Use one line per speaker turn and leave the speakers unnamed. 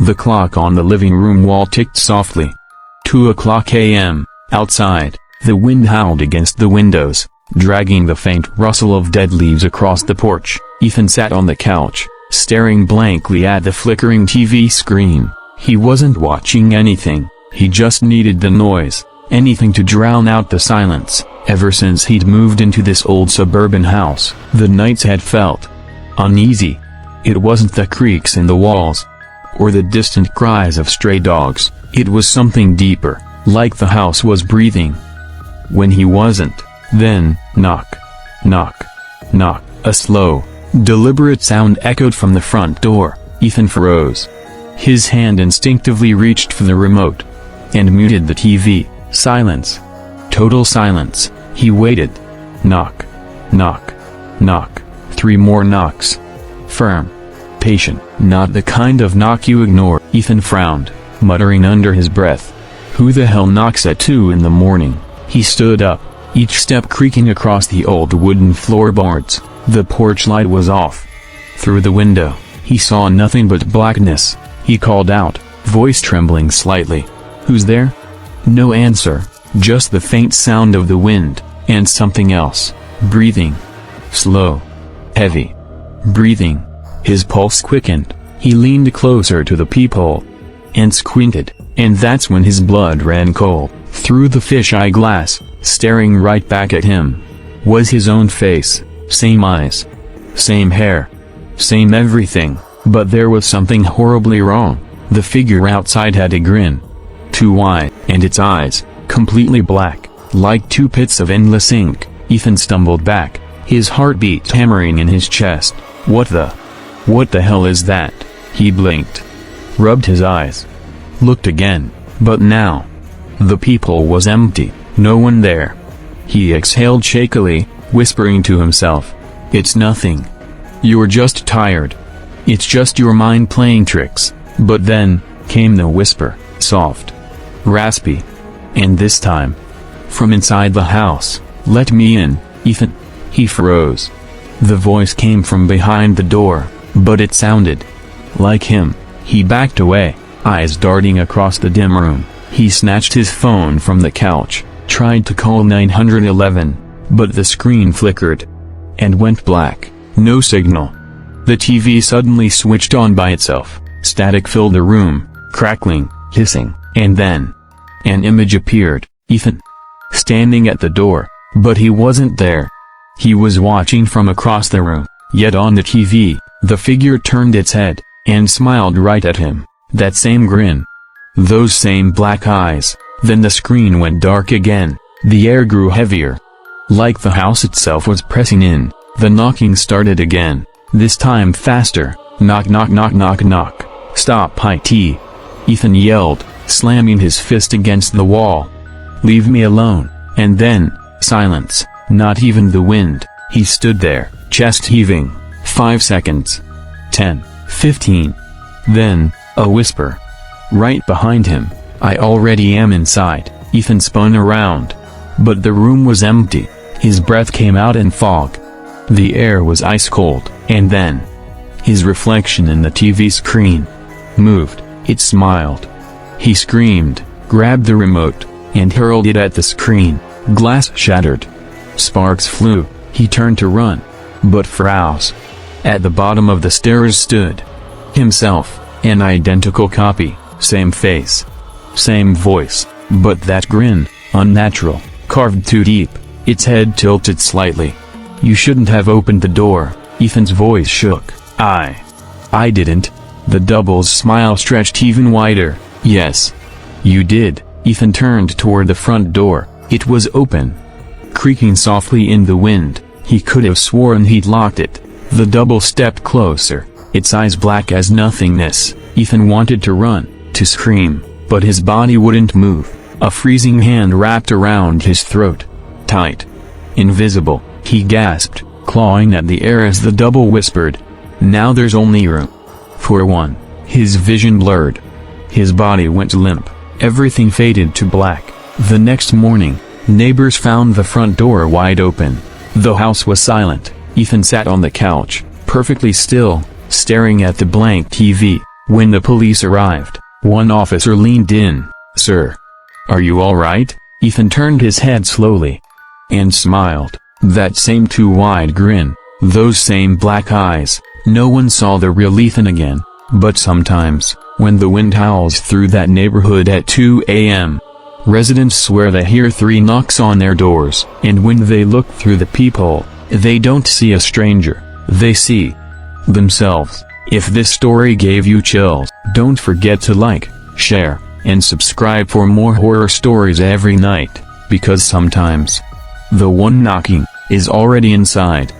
The clock on the living room wall ticked softly. 2:00 a.m. Outside, the wind howled against the windows, dragging the faint rustle of dead leaves across the porch. Ethan sat on the couch, staring blankly at the flickering TV screen. He wasn't watching anything, he just needed the noise, anything to drown out the silence. Ever since he'd moved into this old suburban house, the nights had felt uneasy. It wasn't the creaks in the walls, or the distant cries of stray dogs, it was something deeper, like the house was breathing. When he wasn't, then, knock, knock, knock, a slow, deliberate sound echoed from the front door. Ethan froze. His hand instinctively reached for the remote, and muted the TV. Silence. Total silence. He waited. Knock, knock, knock. 3 more knocks. Firm. Patient. Not the kind of knock you ignore. Ethan frowned, muttering under his breath. Who the hell knocks at 2 in the morning? He stood up, each step creaking across the old wooden floorboards. The porch light was off. Through the window, he saw nothing but blackness. He called out, voice trembling slightly. Who's there? No answer, just the faint sound of the wind, and something else. Breathing. Slow. Heavy. Breathing. His pulse quickened. He leaned closer to the peephole and squinted, and that's when his blood ran cold. Through the fisheye glass, staring right back at him, was his own face. Same eyes. Same hair. Same everything, but there was something horribly wrong. The figure outside had a grin. Too wide, and its eyes, completely black, like 2 pits of endless ink. Ethan stumbled back, his heartbeat hammering in his chest. What the hell is that? He blinked. Rubbed his eyes. Looked again, but now, the peephole was empty, no one there. He exhaled shakily, whispering to himself, it's nothing. You're just tired. It's just your mind playing tricks. But then, came the whisper, soft, raspy. And this time, from inside the house, let me in, Ethan. He froze. The voice came from behind the door, but it sounded like him. He backed away, eyes darting across the dim room. He snatched his phone from the couch, tried to call 911, but the screen flickered and went black. No signal. The TV suddenly switched on by itself. Static filled the room, crackling, hissing, and then an image appeared. Ethan, standing at the door, but he wasn't there. He was watching from across the room, yet on the TV, the figure turned its head and smiled right at him. That same grin. Those same black eyes. Then the screen went dark again. The air grew heavier, like the house itself was pressing in. The knocking started again, this time faster. Knock knock knock knock knock. Stop it! Ethan yelled, slamming his fist against the wall. Leave me alone. And then, silence, not even the wind. He stood there, chest heaving. 5 seconds. 10, 15. Then, a whisper. Right behind him. I already am inside. Ethan spun around. But the room was empty. His breath came out in fog. The air was ice cold. And then, his reflection in the TV screen moved. It smiled. He screamed, grabbed the remote, and hurled it at the screen. Glass shattered. Sparks flew. He turned to run. But froze. At the bottom of the stairs stood himself, an identical copy, same face, same voice, but that grin, unnatural, carved too deep, its head tilted slightly. You shouldn't have opened the door. Ethan's voice shook. I didn't. The double's smile stretched even wider. Yes, you did. Ethan turned toward the front door. It was open, creaking softly in the wind. He could have sworn he'd locked it. The double stepped closer, its eyes black as nothingness. Ethan wanted to run, to scream, but his body wouldn't move. A freezing hand wrapped around his throat. Tight. Invisible. He gasped, clawing at the air as the double whispered. Now there's only room for one. His vision blurred. His body went limp. Everything faded to black. The next morning, neighbors found the front door wide open. The house was silent. Ethan sat on the couch, perfectly still, staring at the blank TV. When the police arrived, one officer leaned in. "Sir, are you all right?" Ethan turned his head slowly and smiled, that same too wide grin, those same black eyes. No one saw the real Ethan again, but sometimes, when the wind howls through that neighborhood at 2 a.m., residents swear they hear 3 knocks on their doors, and when they look through the peephole, they don't see a stranger, they see themselves. If this story gave you chills, don't forget to like, share, and subscribe for more horror stories every night, because sometimes the one knocking is already inside.